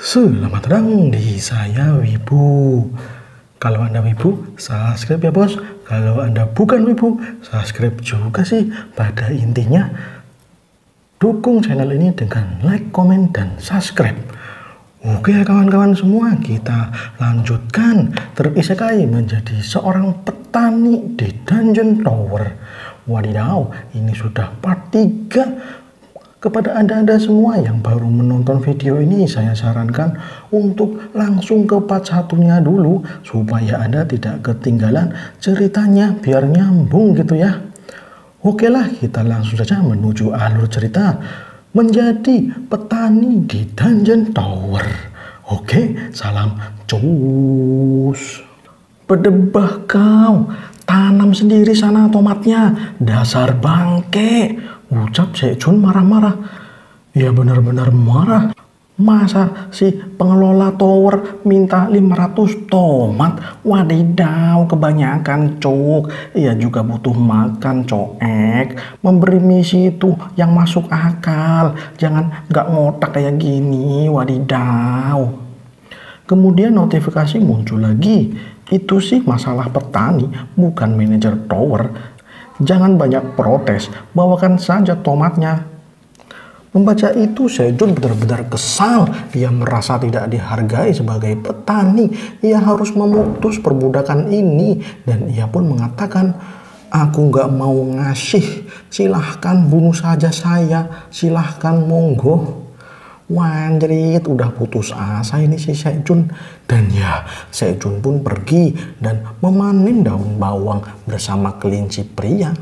Selamat datang di Saya Wibu. Kalau Anda Wibu, subscribe ya bos. Kalau Anda bukan Wibu, subscribe juga sih. Pada intinya, dukung channel ini dengan like, komen, dan subscribe. Oke kawan-kawan semua, kita lanjutkan terisekai menjadi seorang petani di Dungeon Tower. Wadidaw, ini sudah part 3. Kepada anda-anda semua yang baru menonton video ini, saya sarankan untuk langsung ke part satunya dulu supaya anda tidak ketinggalan ceritanya, biar nyambung gitu ya. Oke lah, kita langsung saja menuju alur cerita menjadi petani di Dungeon Tower. Oke, salam cus. Berdebah kau, tanam sendiri sana tomatnya, dasar bangke, ucap Sejun marah-marah. Ya benar-benar marah. Masa si pengelola tower minta 500 tomat? Wadidaw, kebanyakan cuk. Ia juga butuh makan coek. Memberi misi itu yang masuk akal. Jangan nggak ngotak kayak gini, wadidaw. Kemudian notifikasi muncul lagi. Itu sih masalah petani, bukan manajer tower. Jangan banyak protes, bawakan saja tomatnya. Membaca itu, Sejun benar-benar kesal. Dia merasa tidak dihargai sebagai petani. Ia harus memutus perbudakan ini. Dan ia pun mengatakan, aku nggak mau ngasih. Silahkan bunuh saja saya. Silahkan monggo. Wanjrit, udah putus asa ini si Sejun. Dan ya, Sejun pun pergi dan memanen daun bawang bersama kelinci pria.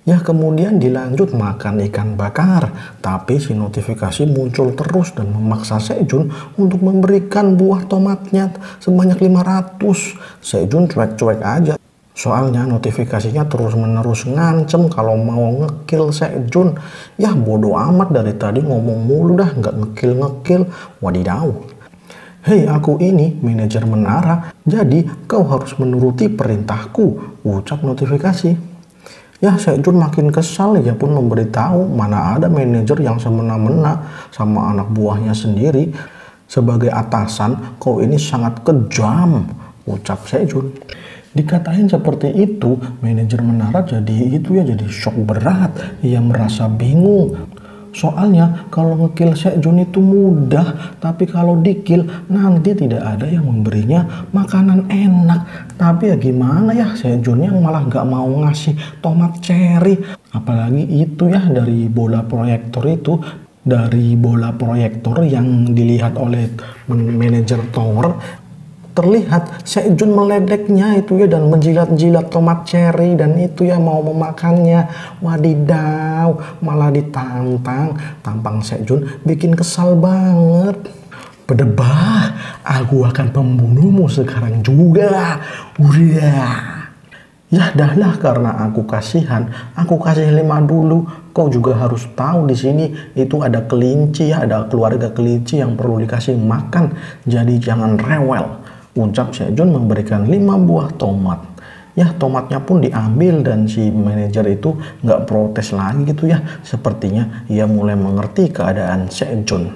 Ya kemudian dilanjut makan ikan bakar. Tapi si notifikasi muncul terus dan memaksa Sejun untuk memberikan buah tomatnya sebanyak 500. Sejun cuek-cuek aja. Soalnya notifikasinya terus-menerus ngancem kalau mau ngekill Sejun. Ya bodoh amat, dari tadi ngomong mulu dah, nggak ngekill. Wadidaw. Hei, aku ini manajer menara, jadi kau harus menuruti perintahku, ucap notifikasi. Ya Sejun makin kesal, ia pun memberitahu mana ada manajer yang semena-mena sama anak buahnya sendiri. Sebagai atasan, kau ini sangat kejam, ucap Sejun. Dikatain seperti itu, manajer menara jadi shock berat. Ia merasa bingung. Soalnya kalau ngekill Sejun itu mudah, tapi kalau dikill nanti tidak ada yang memberinya makanan enak. Tapi ya gimana ya, Sejun yang malah gak mau ngasih tomat cherry. Apalagi itu ya, dari bola proyektor itu. Dari bola proyektor yang dilihat oleh manajer tower, terlihat Sejun meledeknya itu ya dan menjilat-jilat tomat cherry dan itu ya mau memakannya. Wadidaw, malah ditantang. Tampang Sejun bikin kesal banget. Berdebah, aku akan membunuhmu sekarang juga. Udah. Ya dahlah, karena aku kasihan, aku kasih 5 dulu. Kau juga harus tahu di sini itu ada kelinci ya, ada keluarga kelinci yang perlu dikasih makan. Jadi jangan rewel, ucap Sejun memberikan 5 buah tomat. Ya tomatnya pun diambil dan si manajer itu nggak protes lagi gitu ya. Sepertinya ia mulai mengerti keadaan Sejun.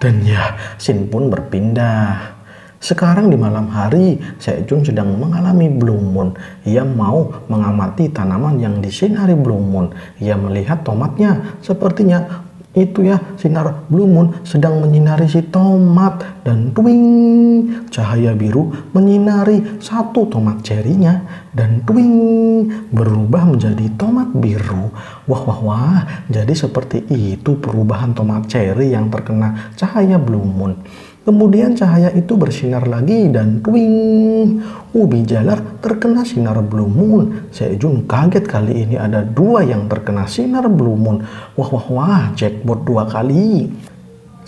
Dan ya scene pun berpindah. Sekarang di malam hari, Sejun sedang mengalami blue moon. Ia mau mengamati tanaman yang disinari blue moon. Ia melihat tomatnya, sepertinya itu ya sinar blue moon sedang menyinari si tomat. Dan twing, cahaya biru menyinari satu tomat cherry-nya. Dan twing, berubah menjadi tomat biru. Wah, jadi seperti itu perubahan tomat cherry yang terkena cahaya blue moon. Kemudian cahaya itu bersinar lagi dan twing, ubi jalar terkena sinar blue moon. Sejun kaget, kali ini ada 2 yang terkena sinar blue moon. Wah, jackpot 2 kali.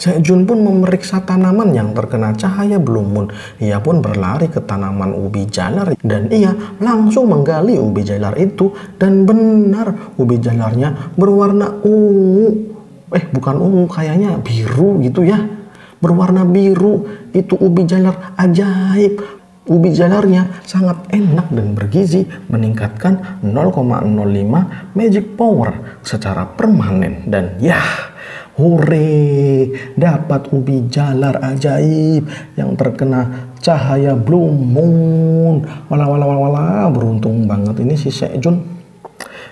Sejun pun memeriksa tanaman yang terkena cahaya blue moon. Ia pun berlari ke tanaman ubi jalar dan ia langsung menggali ubi jalar itu. Dan benar, ubi jalarnya berwarna ungu. Bukan ungu, kayaknya biru gitu ya. Berwarna biru, itu ubi jalar ajaib. Ubi jalarnya sangat enak dan bergizi, meningkatkan 0,05 magic power secara permanen. Dan ya, Hore, dapat ubi jalar ajaib yang terkena cahaya blue moon. Walah, walah, walah, walah, beruntung banget ini si Sejun.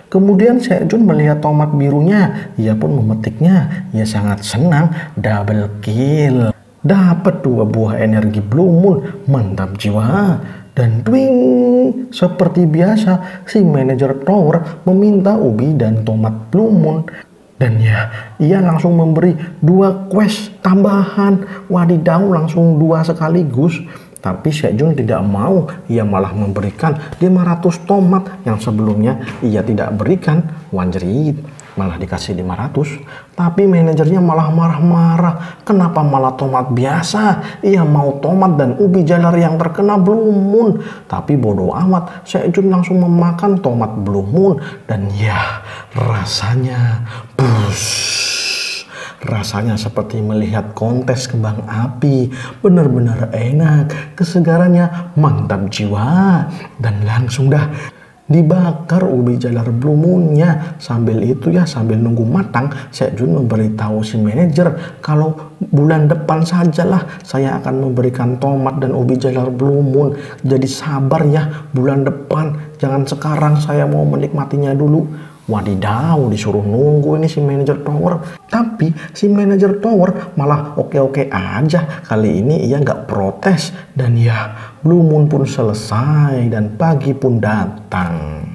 Kemudian Sejun melihat tomat birunya, ia pun memetiknya. Ia sangat senang, double kill. Dapat 2 buah energi blue moon, mantap jiwa. Dan twing, seperti biasa si manajer tower meminta ubi dan tomat blue moon. Dan ya, ia langsung memberi 2 quest tambahan. Wadidaw, langsung 2 sekaligus. Tapi Sejun tidak mau, ia malah memberikan 500 tomat yang sebelumnya ia tidak berikan. Wanjerit, malah dikasih 500. Tapi manajernya malah marah-marah. Kenapa malah tomat biasa? Ia mau tomat dan ubi jalar yang terkena blue moon. Tapi bodoh amat, Sejun langsung memakan tomat blue moon. Dan ya, rasanya rasanya seperti melihat kontes kembang api. Benar-benar enak, kesegarannya mantap jiwa. Dan langsung dah dibakar ubi jalar blue moonnya. Sambil itu ya, sambil nunggu matang, Sejun memberitahu si manajer kalau bulan depan sajalah saya akan memberikan tomat dan ubi jalar blue moon. Jadi sabar ya, bulan depan, jangan sekarang, saya mau menikmatinya dulu. Wadidaw, disuruh nunggu ini si manajer tower. Tapi si manajer tower malah oke-oke aja. Kali ini ia nggak protes. Dan ya, blue moon pun selesai dan pagi pun datang.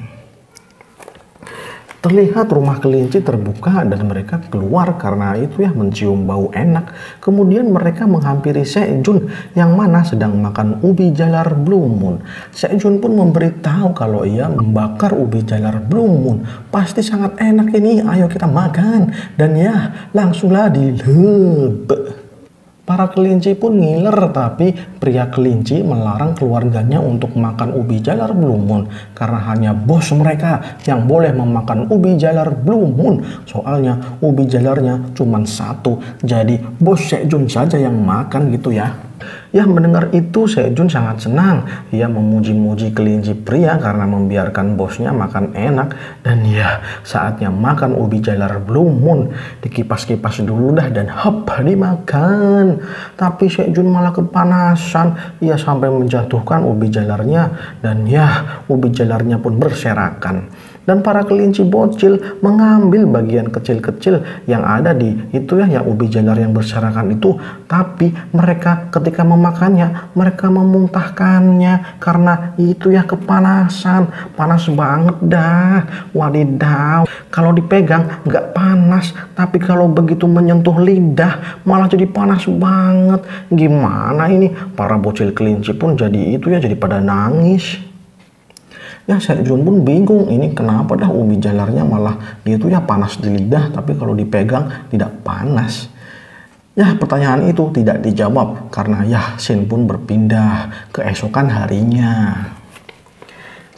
Terlihat rumah kelinci terbuka dan mereka keluar karena itu ya, mencium bau enak. Kemudian mereka menghampiri Sejun yang mana sedang makan ubi jalar blue moon. Sejun pun memberitahu kalau ia membakar ubi jalar blue moon. Pasti sangat enak ini, ayo kita makan. Dan ya, langsunglah dilebek. Para kelinci pun ngiler, tapi pria kelinci melarang keluarganya untuk makan ubi jalar blue moon karena hanya bos mereka yang boleh memakan ubi jalar blue moon. Soalnya ubi jalarnya cuma 1, jadi bos Sejun saja yang makan gitu ya. Ya, mendengar itu Sejun sangat senang. Ia memuji-muji kelinci pria karena membiarkan bosnya makan enak. Dan ya, saatnya makan ubi jalar blue moon. Dikipas-kipas dulu dah dan hop, dimakan. Tapi Sejun malah kepanasan. Ia sampai menjatuhkan ubi jalarnya. Dan ya, ubi jalarnya pun berserakan. Dan para kelinci bocil mengambil bagian kecil-kecil yang ada di itu ya, yang ubi jalar yang berserakan itu. Tapi mereka ketika memakannya, mereka memuntahkannya karena itu ya, kepanasan. Panas banget dah. Wadidaw, kalau dipegang nggak panas, tapi kalau begitu menyentuh lidah malah jadi panas banget. Gimana ini? Para bocil kelinci pun jadi itu ya, jadi pada nangis. Ya, Sejun pun bingung, ini kenapa dah ubi jalarnya malah gitu ya, panas di lidah, tapi kalau dipegang tidak panas. Ya, pertanyaan itu tidak dijawab karena ya, scene pun berpindah keesokan harinya.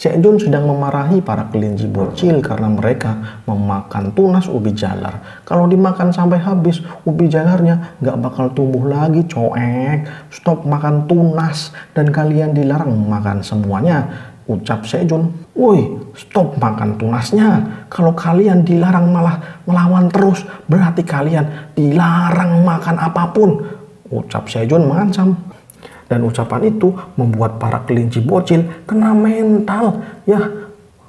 Sejun sedang memarahi para kelinci bocil karena mereka memakan tunas ubi jalar. Kalau dimakan sampai habis, ubi jalarnya nggak bakal tumbuh lagi, coek. Stop makan tunas dan kalian dilarang makan semuanya, ucap Sejun. Woi, stop makan tunasnya. Kalau kalian dilarang malah melawan terus, berarti kalian dilarang makan apapun, ucap Sejun mengancam. Dan ucapan itu membuat para kelinci bocil kena mental. Ya,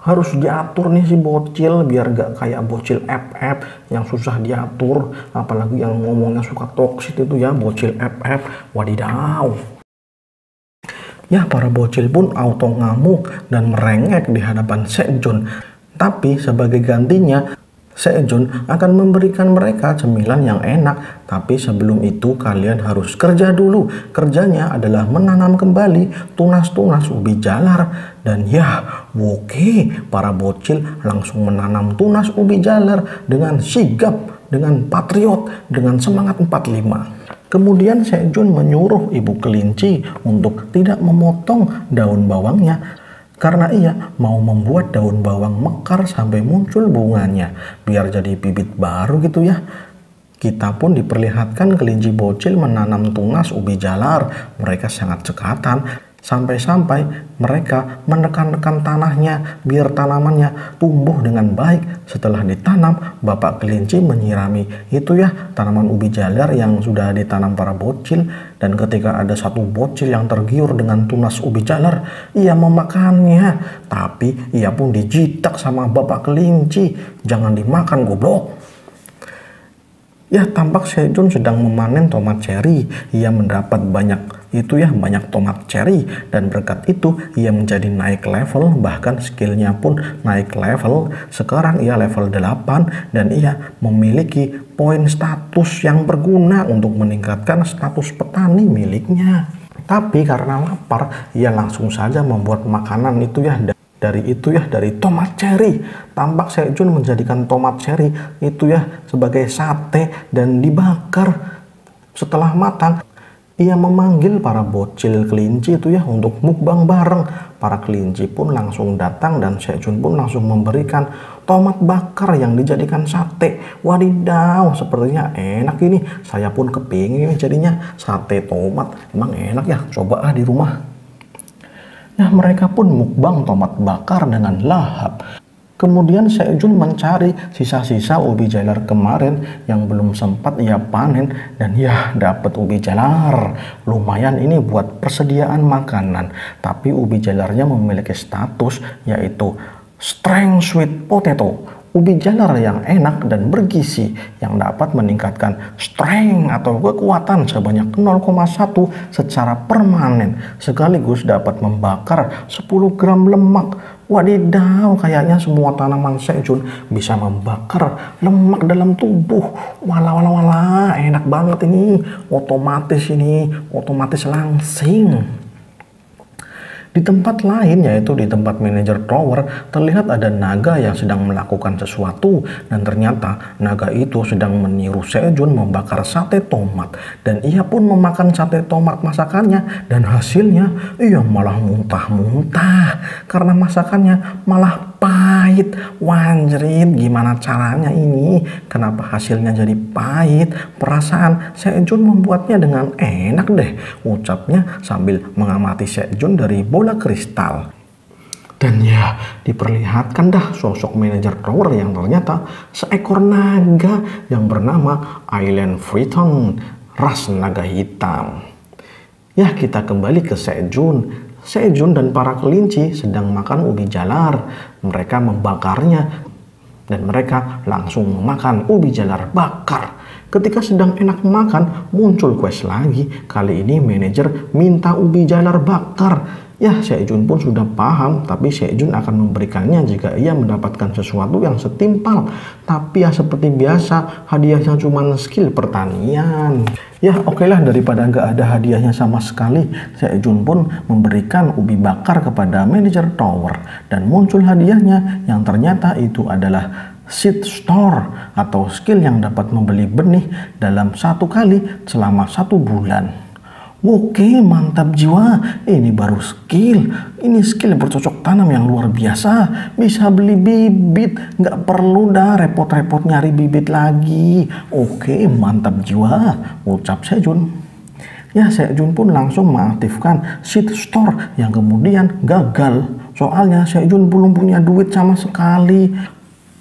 harus diatur nih si bocil biar gak kayak bocil FF yang susah diatur. Apalagi yang ngomongnya suka toksit itu ya, bocil FF. Wadidaw. Ya, para bocil pun auto ngamuk dan merengek di hadapan Sejun. Tapi sebagai gantinya, Sejun akan memberikan mereka cemilan yang enak. Tapi sebelum itu kalian harus kerja dulu. Kerjanya adalah menanam kembali tunas-tunas ubi jalar. Dan ya, oke, para bocil langsung menanam tunas ubi jalar dengan sigap, dengan patriot, dengan semangat 45. Kemudian Sejun menyuruh ibu kelinci untuk tidak memotong daun bawangnya karena ia mau membuat daun bawang mekar sampai muncul bunganya biar jadi bibit baru gitu ya. Kita pun diperlihatkan kelinci bocil menanam tunas ubi jalar. Mereka sangat cekatan. Sampai-sampai mereka menekan-nekan tanahnya biar tanamannya tumbuh dengan baik. Setelah ditanam, Bapak Kelinci menyirami itu ya tanaman ubi jalar yang sudah ditanam para bocil. Dan ketika ada satu bocil yang tergiur dengan tunas ubi jalar, ia memakannya. Tapi ia pun dijitak sama Bapak Kelinci. Jangan dimakan, goblok. Ya, tampak Sejun sedang memanen tomat cherry. Ia mendapat banyak tomat cherry, dan berkat itu ia menjadi naik level, bahkan skillnya pun naik level. Sekarang ia level 8 dan ia memiliki poin status yang berguna untuk meningkatkan status petani miliknya. Tapi karena lapar, ia langsung saja membuat makanan dari tomat cherry. Tampak Sejun menjadikan tomat cherry sebagai sate dan dibakar. Setelah matang, ia memanggil para bocil kelinci untuk mukbang bareng. Para kelinci pun langsung datang dan Sejun pun langsung memberikan tomat bakar yang dijadikan sate. Wadidaw, sepertinya enak ini. Saya pun kepingin jadinya sate tomat. Emang enak ya, coba di rumah. Nah, mereka pun mukbang tomat bakar dengan lahap. Kemudian Sejun mencari sisa-sisa ubi jalar kemarin yang belum sempat ia panen, dan ya dapat ubi jalar. Lumayan ini buat persediaan makanan. Tapi ubi jalarnya memiliki status yaitu strength sweet potato. Ubi jalar yang enak dan bergizi yang dapat meningkatkan strength atau kekuatan sebanyak 0,1 secara permanen, sekaligus dapat membakar 10 gram lemak. Wadidaw, kayaknya semua tanaman Sejun bisa membakar lemak dalam tubuh. Walah, enak banget ini. Otomatis langsing. Di tempat lain, yaitu di tempat manajer tower, terlihat ada naga yang sedang melakukan sesuatu, dan ternyata naga itu sedang meniru Sejun membakar sate tomat, dan ia pun memakan sate tomat masakannya, dan hasilnya ia malah muntah-muntah karena masakannya malah pahit. Wanjrit, gimana caranya ini? Kenapa hasilnya jadi pahit? Perasaan Sejun membuatnya dengan enak deh, ucapnya sambil mengamati Sejun dari bola kristal. Dan ya, diperlihatkan dah sosok manajer tower yang ternyata seekor naga yang bernama Island Freeton, ras naga hitam. Ya, kita kembali ke Sejun. Sejun dan para kelinci sedang makan ubi jalar. Mereka membakarnya dan mereka langsung memakan ubi jalar bakar. Ketika sedang enak makan, muncul quest lagi. Kali ini manajer minta ubi jalar bakar. Ya, Sejun pun sudah paham, tapi Sejun akan memberikannya jika ia mendapatkan sesuatu yang setimpal. Tapi ya seperti biasa, hadiahnya cuma skill pertanian. Ya oke lah, daripada nggak ada hadiahnya sama sekali, Sejun pun memberikan ubi bakar kepada manajer tower. Dan muncul hadiahnya yang ternyata itu adalah seed store atau skill yang dapat membeli benih dalam 1 kali selama 1 bulan. Oke, mantap jiwa. Ini baru skill. Ini skill bercocok tanam yang luar biasa. Bisa beli bibit, nggak perlu dah repot-repot nyari bibit lagi. Oke, mantap jiwa, ucap Sejun. Ya, Sejun pun langsung mengaktifkan seed store yang kemudian gagal. Soalnya Sejun belum punya duit sama sekali.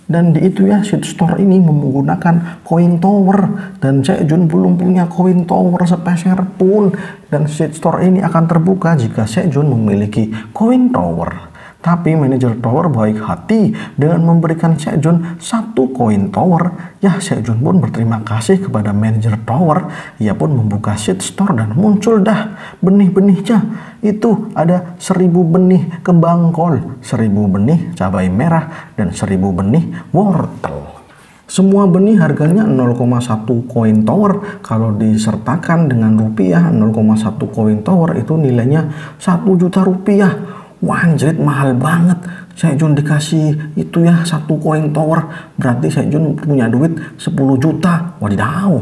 Dan di itu ya, seed store ini menggunakan koin tower, dan Sejun belum punya koin tower sepeser pun. Dan seed store ini akan terbuka jika Sejun memiliki koin tower. Tapi manajer tower baik hati dengan memberikan Sejun 1 koin tower. Ya, Sejun pun berterima kasih kepada manajer tower. Ia pun membuka seed store dan muncul dah benih-benihnya. Itu ada 1000 benih kembang kol, 1000 benih cabai merah, dan 1000 benih wortel. Semua benih harganya 0,1 koin tower. Kalau disertakan dengan rupiah, 0,1 koin tower itu nilainya 1 juta rupiah. Wanjrit, mahal banget. Sejun dikasih itu ya 1 koin tower, berarti Sejun punya duit 10 juta. Wadidaw.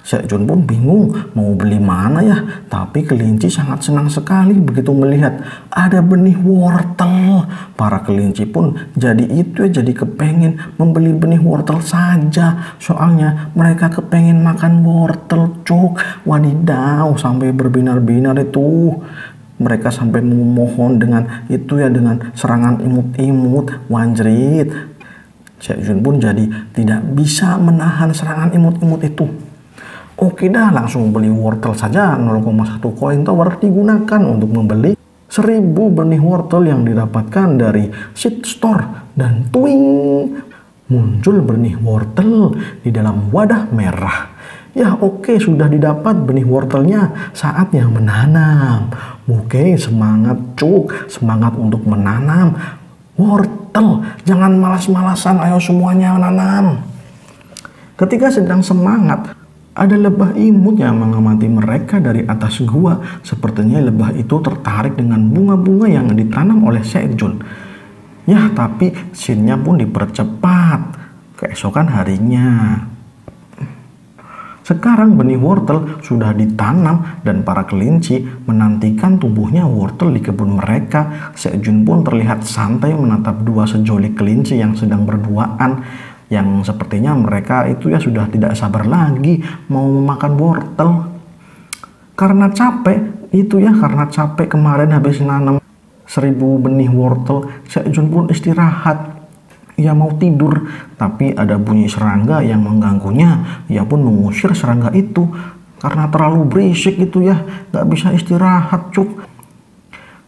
Sejun pun bingung mau beli mana ya. Tapi kelinci sangat senang sekali begitu melihat ada benih wortel. Para kelinci pun jadi kepengen membeli benih wortel saja. Soalnya mereka kepengen makan wortel, cuk. Wadidaw, sampai berbinar-binar itu. Mereka sampai memohon dengan itu ya, dengan serangan imut-imut, wanjrit. Sejun pun jadi tidak bisa menahan serangan imut-imut itu. Oke dah, langsung beli wortel saja. 0,1 koin tower digunakan untuk membeli 1000 benih wortel yang didapatkan dari seed store. Dan twing, muncul benih wortel di dalam wadah merah. Ya oke, sudah didapat benih wortelnya, saatnya menanam. Oke, semangat cuk, semangat untuk menanam wortel. Jangan malas-malasan, ayo semuanya menanam. Ketika sedang semangat, ada lebah imut yang mengamati mereka dari atas gua. Sepertinya lebah itu tertarik dengan bunga-bunga yang ditanam oleh Sejun. Ya, tapi scene-nya pun dipercepat. Keesokan harinya. Sekarang benih wortel sudah ditanam dan para kelinci menantikan tumbuhnya wortel di kebun mereka. Sejun pun terlihat santai menatap dua sejoli kelinci yang sedang berduaan, yang sepertinya mereka itu ya sudah tidak sabar lagi mau memakan wortel. Karena capek itu ya, karena capek kemarin habis nanam 1000 benih wortel, Sejun pun istirahat. Ia mau tidur, tapi ada bunyi serangga yang mengganggunya. Ia pun mengusir serangga itu karena terlalu berisik itu ya, gak bisa istirahat cuk.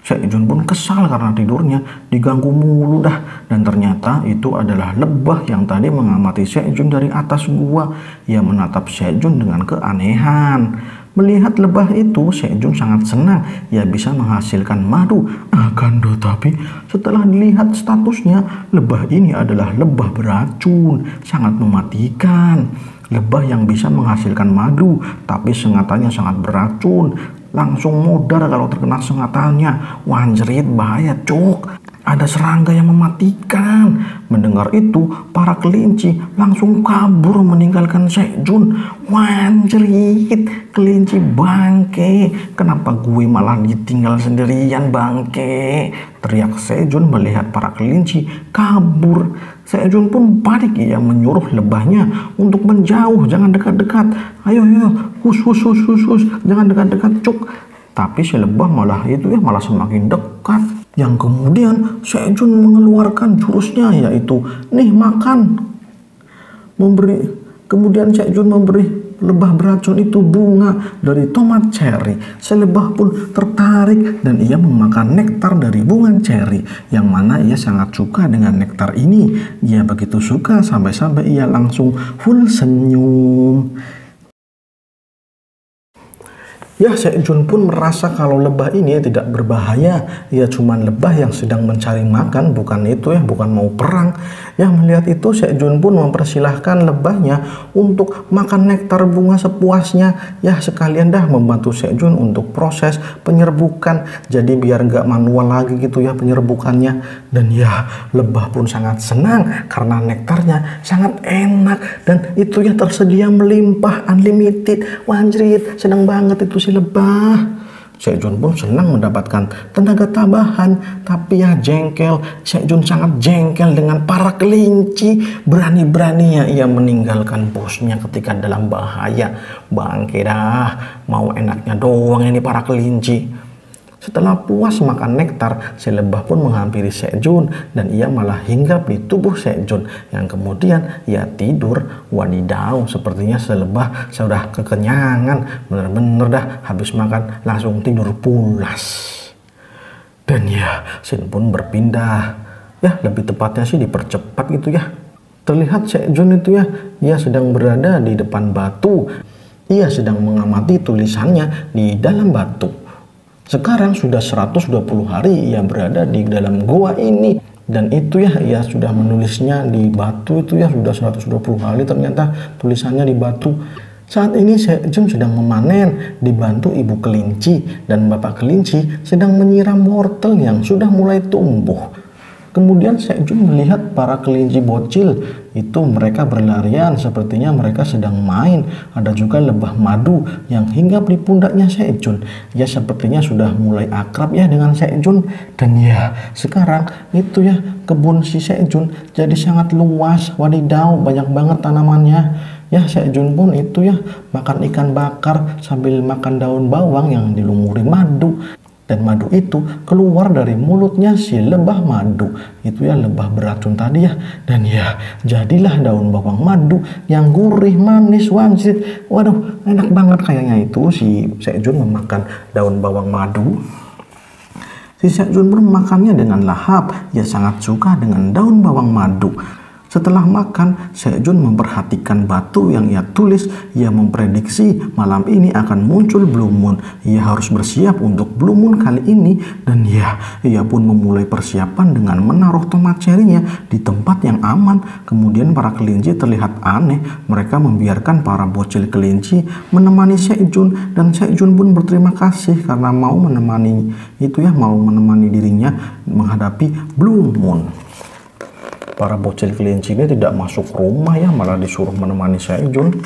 Sejun pun kesal karena tidurnya diganggu mulu dah. Dan ternyata itu adalah lebah yang tadi mengamati Sejun dari atas gua. Ia menatap Sejun dengan keanehan. Melihat lebah itu, Sejun sangat senang. Ia bisa menghasilkan madu. Akan tetapi setelah dilihat statusnya, lebah ini adalah lebah beracun, sangat mematikan. Lebah yang bisa menghasilkan madu, tapi sengatannya sangat beracun. Langsung modar kalau terkena sengatannya. Wanjrit, bahaya cuk. Ada serangga yang mematikan. Mendengar itu, para kelinci langsung kabur meninggalkan Sejun. Wanjrit, kelinci bangke. Kenapa gue malah ditinggal sendirian bangke? Teriak Sejun melihat para kelinci kabur. Sejun pun panik, ia menyuruh lebahnya untuk menjauh, jangan dekat-dekat. Ayo, hus, jangan dekat-dekat cuk. Tapi si lebah malah itu ya, malah semakin dekat. Yang kemudian Sejun mengeluarkan jurusnya, yaitu nih makan. Kemudian Sejun memberi lebah beracun itu bunga dari tomat cherry. Si lebah pun tertarik dan ia memakan nektar dari bunga cherry, yang mana ia sangat suka dengan nektar ini. Ia begitu suka sampai-sampai ia langsung full senyum. Ya, Sejun pun merasa kalau lebah ini tidak berbahaya. Ia cuma lebah yang sedang mencari makan, bukan itu ya, bukan mau perang. Ya, melihat itu Sejun pun mempersilahkan lebahnya untuk makan nektar bunga sepuasnya. Ya, sekalian dah membantu Sejun untuk proses penyerbukan. Jadi biar nggak manual lagi gitu ya penyerbukannya. Dan ya, lebah pun sangat senang karena nektarnya sangat enak. Dan itu ya tersedia melimpah, unlimited. Wanjrit, senang banget itu si lebah. Sejun pun senang mendapatkan tenaga tambahan, tapi ya jengkel. Sejun sangat jengkel dengan para kelinci. Berani-beraninya ia meninggalkan bosnya ketika dalam bahaya. Bangke dah, mau enaknya doang ini para kelinci. Setelah puas makan nektar, si lebah pun menghampiri Sejun dan ia malah hinggap di tubuh Sejun, yang kemudian ia tidur. Wadidaw, sepertinya si lebah sudah kekenyangan, bener-bener dah habis makan langsung tidur pulas. Dan ya, scene pun berpindah. Ya, lebih tepatnya sih dipercepat gitu ya. Terlihat Sejun itu ya, ia sedang berada di depan batu. Ia sedang mengamati tulisannya di dalam batu. Sekarang sudah 120 hari ia berada di dalam gua ini. Dan itu ya, ia sudah menulisnya di batu itu ya, sudah 120 hari ternyata tulisannya di batu. Saat ini Sejun sedang memanen, dibantu ibu kelinci dan bapak kelinci sedang menyiram wortel yang sudah mulai tumbuh. Kemudian Sejun melihat para kelinci bocil itu, mereka berlarian, sepertinya mereka sedang main. Ada juga lebah madu yang hinggap di pundaknya Sejun. Ya, sepertinya sudah mulai akrab ya dengan Sejun. Dan ya, sekarang itu ya kebun si Sejun jadi sangat luas. Wadidaw, banyak banget tanamannya. Ya, Sejun pun itu ya makan ikan bakar sambil makan daun bawang yang dilumuri madu. Dan madu itu keluar dari mulutnya si lebah madu. Itu ya lebah beracun tadi ya. Dan ya jadilah daun bawang madu yang gurih, manis, wanjit. Waduh enak banget kayaknya itu si Sekjun memakan daun bawang madu. Si Sekjun pun memakannya dengan lahap. Ia sangat suka dengan daun bawang madu. Setelah makan, Sekjun memperhatikan batu yang ia tulis. Ia memprediksi malam ini akan muncul Blue Moon. Ia harus bersiap untuk Blue Moon kali ini. Dan ya, ia pun memulai persiapan dengan menaruh tomat cherry-nya di tempat yang aman. Kemudian para kelinci terlihat aneh. Mereka membiarkan para bocil kelinci menemani Sekjun. Dan Sekjun pun berterima kasih karena mau menemani dirinya menghadapi Blue Moon. Para bocil kelinci ini tidak masuk rumah ya, malah disuruh menemani Sekjun.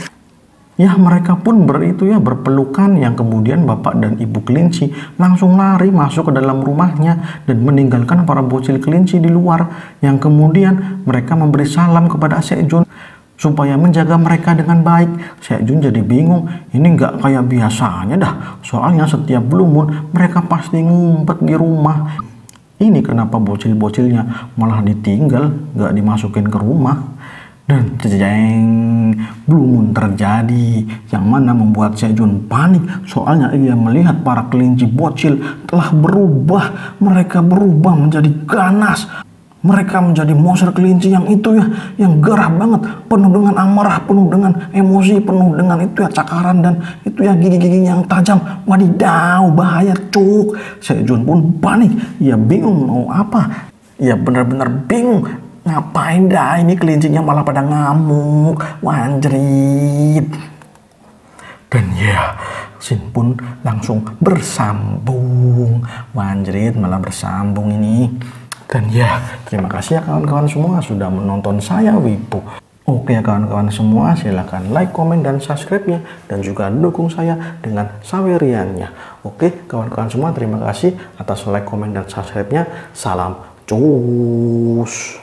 Ya mereka pun berpelukan, yang kemudian bapak dan ibu kelinci langsung lari masuk ke dalam rumahnya dan meninggalkan para bocil kelinci di luar. Yang kemudian mereka memberi salam kepada Sekjun supaya menjaga mereka dengan baik. Sekjun jadi bingung, ini nggak kayak biasanya dah. Soalnya setiap Blue Moon mereka pasti ngumpet di rumah. Ini kenapa bocil-bocilnya malah ditinggal, nggak dimasukin ke rumah. Dan jeng, Blue Moon terjadi, yang mana membuat Sekjun panik. Soalnya ia melihat para kelinci bocil telah berubah. Mereka berubah menjadi ganas. Mereka menjadi monster kelinci yang itu ya, yang gerah banget, penuh dengan amarah, penuh dengan emosi, penuh dengan itu ya cakaran dan itu ya gigi-gigi yang tajam. Wadidaw, bahaya cuk. Sekjun pun panik, ia bingung mau apa. Ia benar-benar bingung. Ngapain dah ini kelincinya malah pada ngamuk, wanjrit. Dan ya, Sin pun langsung bersambung. Wanjrit malah bersambung ini. Dan ya, terima kasih ya kawan-kawan semua sudah menonton saya Wibu. Oke ya kawan-kawan semua, silahkan like, komen, dan subscribe-nya. Dan juga dukung saya dengan saweriannya. Oke kawan-kawan semua, terima kasih atas like, komen, dan subscribe-nya. Salam cus.